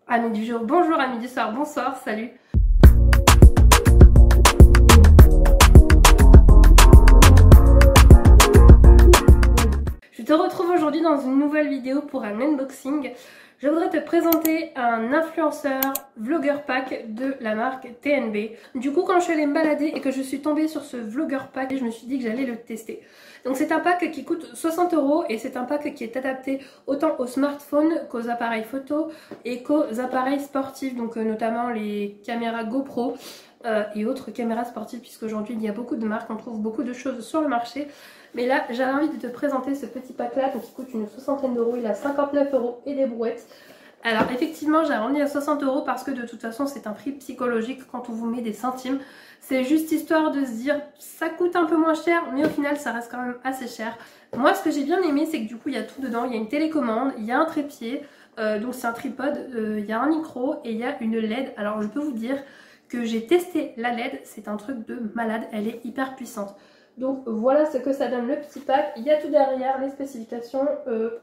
Amis du jour, bonjour, amis du soir, bonsoir, salut. Je te retrouve aujourd'hui dans une nouvelle vidéo pour un unboxing. Je voudrais te présenter un influenceur vlogger pack de la marque TNB. Du coup, quand je suis allée me balader et que je suis tombée sur ce vlogger pack, je me suis dit que j'allais le tester. Donc c'est un pack qui coûte 60 € et c'est un pack qui est adapté autant aux smartphones qu'aux appareils photo et qu'aux appareils sportifs, donc notamment les caméras GoPro et autres caméras sportives, puisqu'aujourd'hui il y a beaucoup de marques, on trouve beaucoup de choses sur le marché. Mais là, j'avais envie de te présenter ce petit pack-là, donc il coûte une soixantaine d'euros, il a 59 € et des brouettes. Alors effectivement, j'ai rendu à 60 € parce que de toute façon, c'est un prix psychologique quand on vous met des centimes. C'est juste histoire de se dire, ça coûte un peu moins cher, mais au final, ça reste quand même assez cher. Moi, ce que j'ai bien aimé, c'est que du coup, il y a tout dedans. Il y a une télécommande, il y a un trépied, donc c'est un tripode, il y a un micro et il y a une LED. Alors je peux vous dire que j'ai testé la LED, c'est un truc de malade, elle est hyper puissante. Donc voilà ce que ça donne le petit pack. Il y a tout derrière, les spécifications,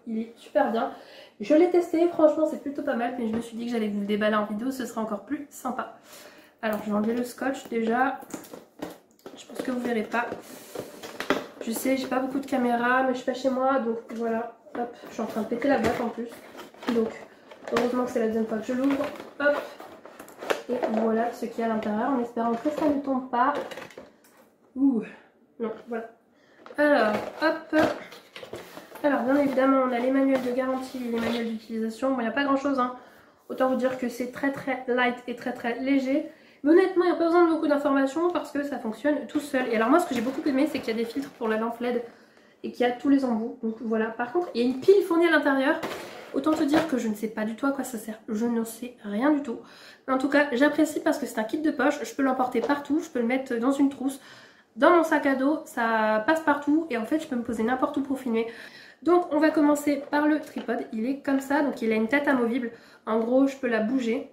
il est super bien. Je l'ai testé, franchement c'est plutôt pas mal, mais je me suis dit que j'allais vous le déballer en vidéo, ce serait encore plus sympa. Alors je vais enlever le scotch déjà. Je pense que vous verrez pas. Je sais, j'ai pas beaucoup de caméra, mais je suis pas chez moi, donc voilà. Hop, je suis en train de péter la boîte en plus. Donc heureusement que c'est la deuxième fois que je l'ouvre. Hop. Et voilà ce qu'il y a à l'intérieur, en espérant que ça ne tombe pas. Ouh. Non, voilà. Alors, hop. Alors, bien évidemment, on a les manuels de garantie, les manuels d'utilisation. Bon, il n'y a pas grand chose, hein. Autant vous dire que c'est très light et très léger. Mais honnêtement, il n'y a pas besoin de beaucoup d'informations parce que ça fonctionne tout seul. Et alors, moi, ce que j'ai beaucoup aimé, c'est qu'il y a des filtres pour la lampe LED et qu'il y a tous les embouts. Donc voilà. Par contre, il y a une pile fournie à l'intérieur. Autant te dire que je ne sais pas du tout à quoi ça sert. Je ne sais rien du tout. En tout cas, j'apprécie parce que c'est un kit de poche. Je peux l'emporter partout. Je peux le mettre dans une trousse. Dans mon sac à dos, ça passe partout et en fait je peux me poser n'importe où pour filmer. Donc on va commencer par le tripode, il est comme ça, donc il a une tête amovible. En gros je peux la bouger,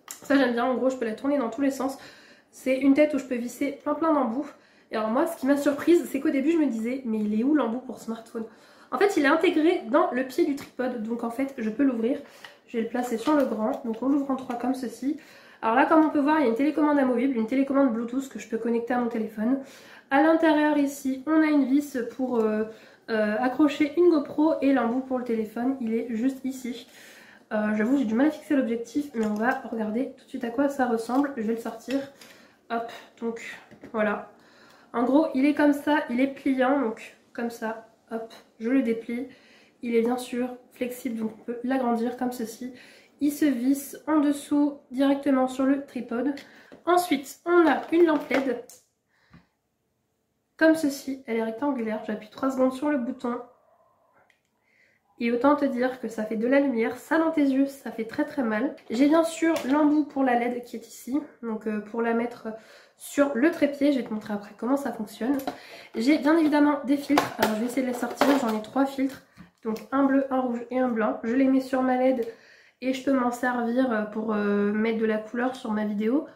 ça j'aime bien, en gros je peux la tourner dans tous les sens. C'est une tête où je peux visser plein d'embouts. Et alors moi ce qui m'a surprise c'est qu'au début je me disais mais il est où l'embout pour smartphone? En fait il est intégré dans le pied du tripode, donc en fait je peux l'ouvrir. Je vais le placer sur le grand, donc on l'ouvre en trois comme ceci. Alors là, comme on peut voir, il y a une télécommande amovible, une télécommande Bluetooth que je peux connecter à mon téléphone. À l'intérieur ici, on a une vis pour accrocher une GoPro et l'embout pour le téléphone, il est juste ici. J'avoue, j'ai du mal à fixer l'objectif, mais on va regarder tout de suite à quoi ça ressemble. Je vais le sortir. Hop, donc voilà. En gros, il est comme ça, il est pliant, donc comme ça. Hop, je le déplie. Il est bien sûr flexible, donc on peut l'agrandir comme ceci. Il se visse en dessous directement sur le tripode. Ensuite, on a une lampe LED comme ceci. Elle est rectangulaire. J'appuie 3 secondes sur le bouton. Et autant te dire que ça fait de la lumière. Ça dans tes yeux, ça fait très mal. J'ai bien sûr l'embout pour la LED qui est ici. Donc pour la mettre sur le trépied. Je vais te montrer après comment ça fonctionne. J'ai bien évidemment des filtres. Alors je vais essayer de les sortir. J'en ai 3 filtres. Donc un bleu, un rouge et un blanc. Je les mets sur ma LED. Et je peux m'en servir pour mettre de la couleur sur ma vidéo.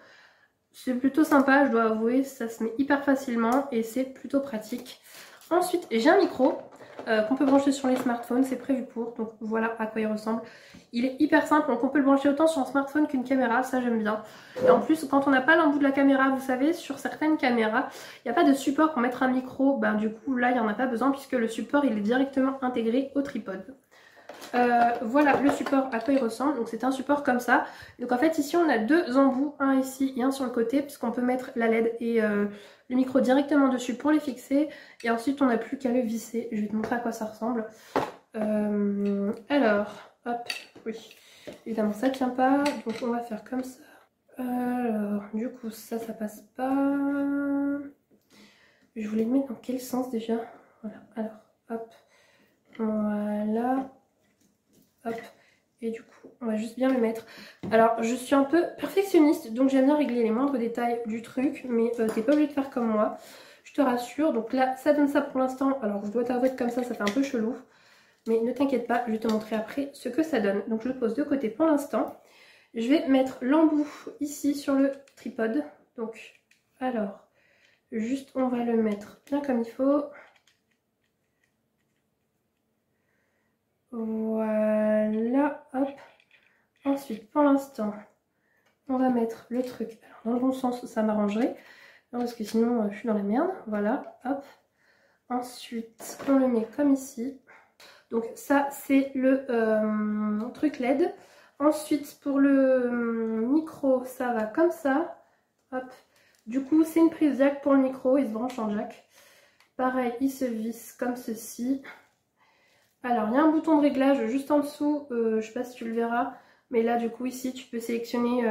C'est plutôt sympa, je dois avouer, ça se met hyper facilement et c'est plutôt pratique. Ensuite, j'ai un micro qu'on peut brancher sur les smartphones, c'est prévu pour, donc voilà à quoi il ressemble. Il est hyper simple, donc on peut le brancher autant sur un smartphone qu'une caméra, ça j'aime bien. Et en plus, quand on n'a pas l'embout de la caméra, vous savez, sur certaines caméras, il n'y a pas de support pour mettre un micro, ben du coup là il n'y en a pas besoin puisque le support il est directement intégré au tripode. Voilà le support à quoi il ressemble, donc c'est un support comme ça. Donc en fait ici on a deux embouts, un ici et un sur le côté, puisqu'on peut mettre la LED et le micro directement dessus pour les fixer. Et ensuite on n'a plus qu'à le visser, je vais te montrer à quoi ça ressemble. Alors, hop, oui, évidemment ça tient pas, donc on va faire comme ça. Alors, du coup ça passe pas. Je voulais le mettre dans quel sens déjà? Voilà, alors, hop, voilà. Hop, et du coup on va juste bien le mettre. Alors je suis un peu perfectionniste, donc j'aime bien régler les moindres détails du truc, mais t'es pas obligé de faire comme moi, je te rassure. Donc là ça donne ça pour l'instant. Alors je dois t'avouer que comme ça fait un peu chelou, mais ne t'inquiète pas, je vais te montrer après ce que ça donne. Donc je le pose de côté pour l'instant. Je vais mettre l'embout ici sur le tripode. Donc alors juste on va le mettre bien comme il faut. Voilà, hop, Ensuite, pour l'instant, on va mettre le truc dans le bon sens, ça m'arrangerait. Parce que sinon, je suis dans la merde. Voilà, hop. Ensuite, on le met comme ici. Donc ça, c'est le truc LED. Ensuite, pour le micro, ça va comme ça. Hop. Du coup, c'est une prise jack pour le micro. Il se branche en jack. Pareil, il se visse comme ceci. Alors, il y a un bouton de réglage juste en dessous. Je sais pas si tu le verras. Mais là, du coup, ici, tu peux sélectionner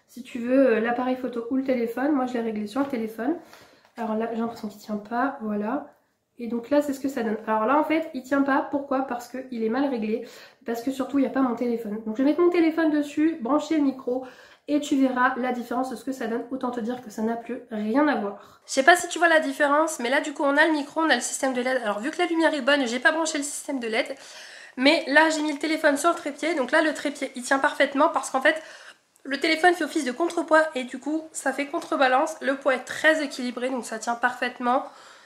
si tu veux l'appareil photo ou le téléphone. Moi, je l'ai réglé sur le téléphone. Alors là, j'ai l'impression qu'il ne tient pas. Voilà. Et donc là, c'est ce que ça donne. Alors là, en fait, il ne tient pas. Pourquoi? Parce qu'il est mal réglé. Parce que surtout, il n'y a pas mon téléphone. Donc, je vais mettre mon téléphone dessus, brancher le micro. Et tu verras la différence de ce que ça donne. Autant te dire que ça n'a plus rien à voir. Je sais pas si tu vois la différence. Mais là, du coup, on a le micro, on a le système de LED. Alors, vu que la lumière est bonne, j'ai pas branché le système de LED. Mais là, j'ai mis le téléphone sur le trépied. Donc là, le trépied, il tient parfaitement parce qu'en fait, le téléphone fait office de contrepoids et du coup, ça fait contrebalance. Le poids est très équilibré, donc ça tient parfaitement.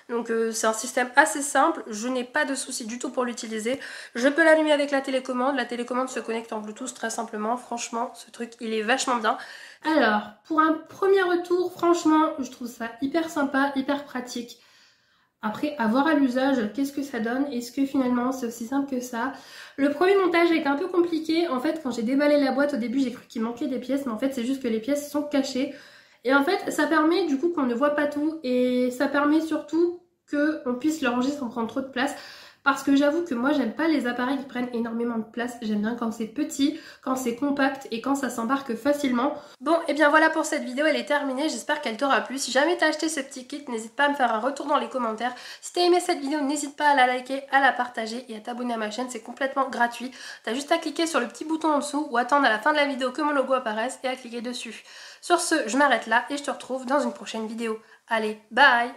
Donc c'est un système assez simple. Je n'ai pas de souci du tout pour l'utiliser. Je peux l'allumer avec la télécommande. La télécommande se connecte en Bluetooth très simplement. Franchement, ce truc, il est vachement bien. Alors, pour un premier retour, franchement, je trouve ça hyper sympa, hyper pratique. Après, à voir à l'usage, qu'est-ce que ça donne? Est-ce que finalement c'est aussi simple que ça? Le premier montage a été un peu compliqué. En fait, quand j'ai déballé la boîte au début, j'ai cru qu'il manquait des pièces. Mais en fait, c'est juste que les pièces sont cachées. Et en fait, ça permet du coup qu'on ne voit pas tout. Et ça permet surtout qu'on puisse le ranger sans prendre trop de place. Parce que j'avoue que moi, j'aime pas les appareils qui prennent énormément de place. J'aime bien quand c'est petit, quand c'est compact et quand ça s'embarque facilement. Bon, et bien voilà pour cette vidéo, elle est terminée. J'espère qu'elle t'aura plu. Si jamais t'as acheté ce petit kit, n'hésite pas à me faire un retour dans les commentaires. Si t'as aimé cette vidéo, n'hésite pas à la liker, à la partager et à t'abonner à ma chaîne. C'est complètement gratuit. T'as juste à cliquer sur le petit bouton en dessous ou attendre à la fin de la vidéo que mon logo apparaisse et à cliquer dessus. Sur ce, je m'arrête là et je te retrouve dans une prochaine vidéo. Allez, bye!